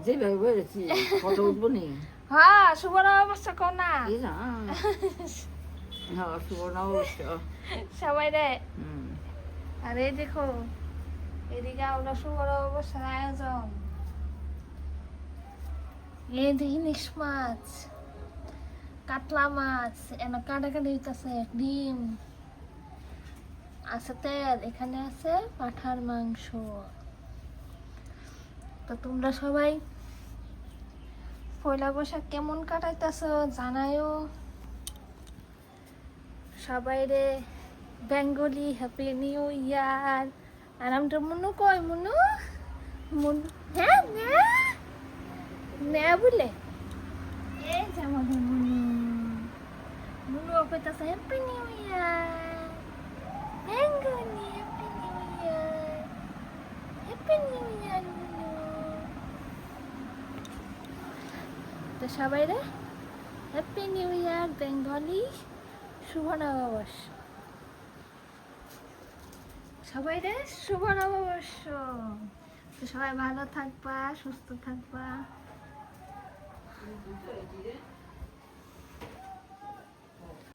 যেভাবে বেড়েছি ফটো উঠবো নি হ্যাঁ শুভ নববর্ষ কও না এই না হ্যাঁ শুভ নববর্ষ সবাই রে হুম আর এই দেখো এদিকে আমরা শুভ নববর্ষের আয়োজন এই দেখি ইলিশ মাছ কাতলা মাছ এনে কাটাকাটি হইতাছে ডিম আছে তেল এখানে আছে পাঠার মাংস তো তোমরা সবাই পয়লা বৈশাখ কেমন কাটাইতেছো জানায়ও সবাই রে বেঙ্গলি হ্যাপি নিউ ইয়ার আর আমরা মনু কই মনু মনু হ্যাঁ না না বলে এই যে আমাদের মনু মনু কইতাছে happy new year Bengali happy new year happy new year তো সবাই রে হ্যাপি নিউ ইয়ার বেঙ্গলি শুভ নববর্ষ সবাই রে শুভ নববর্ষ তো সবাই ভালো থাকবা সুস্থ থাকবা